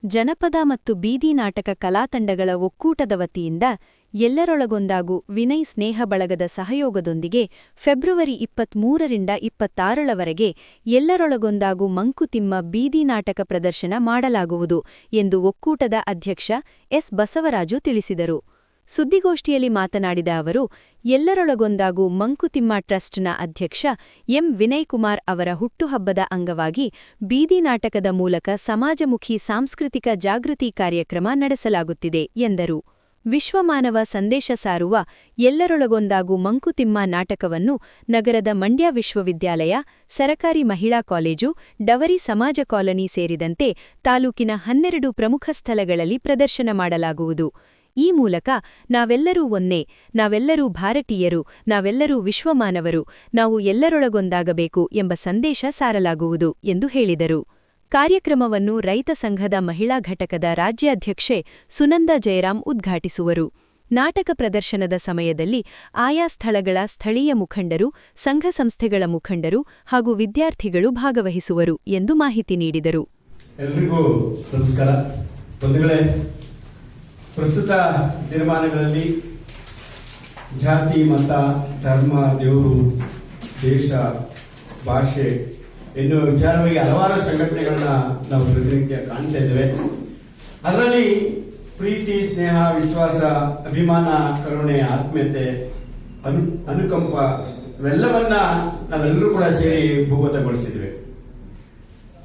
ಜನಪದ ಮತ್ತು ಬೀದಿ ನಾಟಕ ಕಲಾತಂಡಗಳ ಒಕ್ಕೂಟದ ವತಿಯಿಂದ ಎಲ್ಲರೊಳಗೊಂದಾಗು ವಿನಯ್ ಸ್ನೇಹ ಬಳಗದ ಸಹಯೋಗದೊಂದಿಗೆ ಫೆಬ್ರವರಿ 23ರಿಂದ 26ರವರೆಗೆ ಎಲ್ಲರೊಳಗೊಂದಾಗು ಮಂಕುತಿಮ್ಮ ಬೀದಿ ನಾಟಕ ಪ್ರದರ್ಶನ ಮಾಡಲಾಗುವುದು ಎಂದು ಒಕ್ಕೂಟದ ಅಧ್ಯಕ್ಷ ಎಸ್ ಬಸವರಾಜು ತಿಳಿಸಿದರು. ಸುದ್ದಿಗೋಷ್ಠಿಯಲ್ಲಿ ಮಾತನಾಡಿದ ಅವರು, ಎಲ್ಲರೊಳಗೊಂದಾಗು ಮಂಕುತಿಮ್ಮ ಟ್ರಸ್ಟ್ನ ಅಧ್ಯಕ್ಷ ಎಂ ವಿನಯ್ಕುಮಾರ್ ಅವರ ಹುಟ್ಟುಹಬ್ಬದ ಅಂಗವಾಗಿ ಬೀದಿ ನಾಟಕದ ಮೂಲಕ ಸಮಾಜಮುಖಿ ಸಾಂಸ್ಕೃತಿಕ ಜಾಗೃತಿ ಕಾರ್ಯಕ್ರಮ ನಡೆಸಲಾಗುತ್ತಿದೆ ಎಂದರು. ವಿಶ್ವಮಾನವ ಸಂದೇಶ ಸಾರುವ ಎಲ್ಲರೊಳಗೊಂದಾಗು ಮಂಕುತಿಮ್ಮ ನಾಟಕವನ್ನು ನಗರದ ಮಂಡ್ಯ ವಿಶ್ವವಿದ್ಯಾಲಯ, ಸರಕಾರಿ ಮಹಿಳಾ ಕಾಲೇಜು, ಡವರಿ ಸಮಾಜ ಕಾಲನಿ ಸೇರಿದಂತೆ ತಾಲೂಕಿನ 12 ಪ್ರಮುಖ ಸ್ಥಳಗಳಲ್ಲಿ ಪ್ರದರ್ಶನ ಮಾಡಲಾಗುವುದು. ಈ ಮೂಲಕ ನಾವೆಲ್ಲರೂ ಒಂದೇ, ನಾವೆಲ್ಲರೂ ಭಾರತೀಯರು, ನಾವೆಲ್ಲರೂ ವಿಶ್ವಮಾನವರು, ನಾವು ಎಲ್ಲರೊಳಗೊಂದಾಗಬೇಕು ಎಂಬ ಸಂದೇಶ ಸಾರಲಾಗುವುದು ಎಂದು ಹೇಳಿದರು. ಕಾರ್ಯಕ್ರಮವನ್ನು ರೈತ ಸಂಘದ ಮಹಿಳಾ ಘಟಕದ ರಾಜ್ಯಾಧ್ಯಕ್ಷೆ ಸುನಂದ ಜಯರಾಮ್ ಉದ್ಘಾಟಿಸುವರು. ನಾಟಕ ಪ್ರದರ್ಶನದ ಸಮಯದಲ್ಲಿ ಆಯಾ ಸ್ಥಳಗಳ ಸ್ಥಳೀಯ ಮುಖಂಡರು, ಸಂಘ ಸಂಸ್ಥೆಗಳ ಮುಖಂಡರು ಹಾಗೂ ವಿದ್ಯಾರ್ಥಿಗಳು ಭಾಗವಹಿಸುವರು ಎಂದು ಮಾಹಿತಿ ನೀಡಿದರು. ಎಲ್ಲರಿಗೂ ನಮಸ್ಕಾರ. ಬಂಧುಗಳೇ, ಪ್ರಸ್ತುತ ದಿನಮಾನಗಳಲ್ಲಿ ಜಾತಿ, ಮತ, ಧರ್ಮ, ದೇವರು, ದೇಶ, ಭಾಷೆ ಎನ್ನುವ ವಿಚಾರವಾಗಿ ಹಲವಾರು ಸಂಘಟನೆಗಳನ್ನ ನಾವು ಪ್ರತಿನಿತ್ಯ ಕಾಣ್ತಾ ಇದ್ದೇವೆ. ಅದರಲ್ಲಿ ಪ್ರೀತಿ, ಸ್ನೇಹ, ವಿಶ್ವಾಸ, ಅಭಿಮಾನ, ಕರುಣೆ, ಆತ್ಮೀಯತೆ, ಅನುಕಂಪ ಇವೆಲ್ಲವನ್ನ ನಾವೆಲ್ಲರೂ ಕೂಡ ಸೇರಿ ಭೂಗತಗೊಳಿಸಿದ್ದೇವೆ.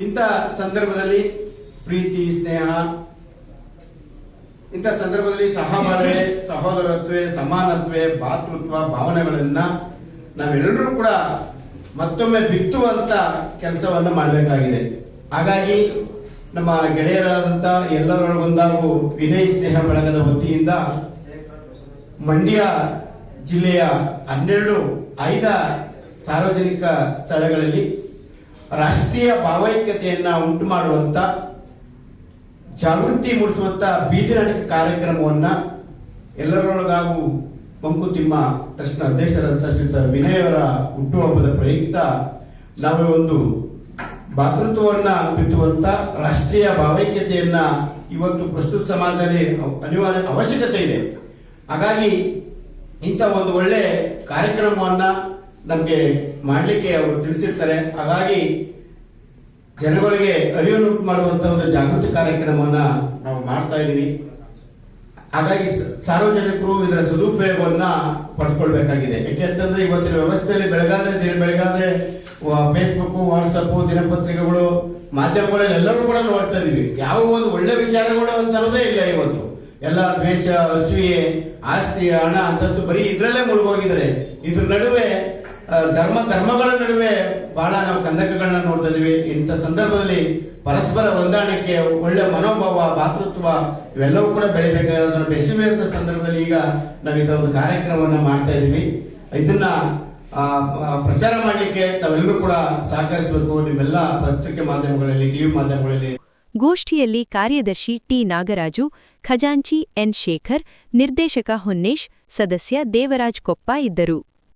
ಇಂಥ ಸಂದರ್ಭದಲ್ಲಿ ಪ್ರೀತಿ, ಸ್ನೇಹ, ಇಂಥ ಸಂದರ್ಭದಲ್ಲಿ ಸಹಬಾಳ್ವೆ, ಸಹೋದರತ್ವ, ಸಮಾನತ್ವ, ಭಾತೃತ್ವ ಭಾವನೆಗಳನ್ನ ನಾವೆಲ್ಲರೂ ಕೂಡ ಮತ್ತೊಮ್ಮೆ ಬಿತ್ತುವಂತ ಕೆಲಸವನ್ನು ಮಾಡಬೇಕಾಗಿದೆ. ಹಾಗಾಗಿ ನಮ್ಮ ಗೆಳೆಯರಾದಂಥ ಎಲ್ಲರೊಳಗೊಂದಾಗು ವಿನಯ್ ಸ್ನೇಹ ಬಳಗದ ವತಿಯಿಂದ ಮಂಡ್ಯ ಜಿಲ್ಲೆಯ 12 ಆಯ್ದ ಸಾರ್ವಜನಿಕ ಸ್ಥಳಗಳಲ್ಲಿ ರಾಷ್ಟ್ರೀಯ ಭಾವೈಕ್ಯತೆಯನ್ನ ಉಂಟು ಮಾಡುವಂತ, ಜಾಗೃತಿ ಮೂಡಿಸುವಂತ ಬೀದಿ ನಾಟಕ ಕಾರ್ಯಕ್ರಮವನ್ನ ಎಲ್ಲರೊಳಗಾಗು ಮಂಕುತಿಮ್ಮ ಟ್ರಸ್ಟ್ನ ಅಧ್ಯಕ್ಷರಾದಂಥ ಶ್ರೀಯುತ ವಿನಯ್ ಅವರ ಹುಟ್ಟುಹಬ್ಬದ ಪ್ರಯುಕ್ತ ನಾವು ಒಂದು ಭಾತೃತ್ವವನ್ನ ಬಿತ್ತುವಂತ, ರಾಷ್ಟ್ರೀಯ ಭಾವೈಕ್ಯತೆಯನ್ನ ಇವತ್ತು ಪ್ರಸ್ತುತ ಸಮಾಜದಲ್ಲಿ ಅನಿವಾರ್ಯ ಅವಶ್ಯಕತೆ ಇದೆ. ಹಾಗಾಗಿ ಇಂಥ ಒಂದು ಒಳ್ಳೆ ಕಾರ್ಯಕ್ರಮವನ್ನ ನಮಗೆ ಮಾಡಲಿಕ್ಕೆ ಅವರು ತಿಳಿಸಿರ್ತಾರೆ. ಹಾಗಾಗಿ ಜನಗಳಿಗೆ ಅರಿವುಂಟು ಮಾಡುವಂತ ಒಂದು ಜಾಗೃತಿ ಕಾರ್ಯಕ್ರಮವನ್ನ ನಾವು ಮಾಡ್ತಾ ಇದ್ದೀವಿ. ಹಾಗಾಗಿ ಸಾರ್ವಜನಿಕರು ಇದರ ಸದುಪಯೋಗವನ್ನ ಪಡ್ಕೊಳ್ಬೇಕಾಗಿದೆ. ಯಾಕೆಂತಂದ್ರೆ ಇವತ್ತಿನ ವ್ಯವಸ್ಥೆಯಲ್ಲಿ ಬೆಳಗಾದ್ರೆ ಫೇಸ್ಬುಕ್, ವಾಟ್ಸಪ್, ದಿನಪತ್ರಿಕೆಗಳು, ಮಾಧ್ಯಮಗಳಲ್ಲಿ ಎಲ್ಲರೂ ಕೂಡ ನೋಡ್ತಾ ಇದೀವಿ. ಯಾವ ಒಂದು ಒಳ್ಳೆ ವಿಚಾರಗಳು ಅಂತ ಅನ್ನೋದೇ ಇಲ್ಲ. ಇವತ್ತು ಎಲ್ಲ ದ್ವೇಷ, ಅಸೂಯೆ, ಆಸ್ತಿ, ಹಣ, ಅಂತಸ್ತು ಬರೀ ಇದ್ರಲ್ಲೇ ಮುಳುಗೋಗಿದ್ದಾರೆ. ಇದ್ರ ನಡುವೆ ಧರ್ಮಗಳ ನಡುವೆ ಬಹಳ ನಾವು ಕಂದಕಗಳನ್ನ ನೋಡ್ತಾ ಇದೀವಿ. ಇಂಥ ಸಂದರ್ಭದಲ್ಲಿ ಪರಸ್ಪರ ಹೊಂದಾಣಿಕೆ, ಒಳ್ಳೆ ಮನೋಭಾವ, ಭಾತೃತ್ವ ಇವೆಲ್ಲವೂ ಕೂಡ ಬೆಳಿಬೇಕಾದ ಬೆಸೆಯುವಂತ ಸಂದರ್ಭದಲ್ಲಿ ಈಗ ನಾವು ಇದರ ಒಂದು ಕಾರ್ಯಕ್ರಮವನ್ನ ಮಾಡ್ತಾ ಇದೀವಿ. ಇದನ್ನ ಪ್ರಚಾರ ಮಾಡಲಿಕ್ಕೆ ತಾವೆಲ್ಲರೂ ಕೂಡ ಸಹಕರಿಸಬೇಕು. ನಿಮ್ಮೆಲ್ಲ ಪತ್ರಿಕೆ ಮಾಧ್ಯಮಗಳಲ್ಲಿ, ಟಿವಿ ಮಾಧ್ಯಮಗಳಲ್ಲಿ. ಗೋಷ್ಠಿಯಲ್ಲಿ ಕಾರ್ಯದರ್ಶಿ ಟಿ ನಾಗರಾಜು, ಖಜಾಂಚಿ ಎನ್ ಶೇಖರ್, ನಿರ್ದೇಶಕ ಹೊನ್ನೇಶ್, ಸದಸ್ಯ ದೇವರಾಜ್ ಕೊಪ್ಪ ಇದ್ದರು.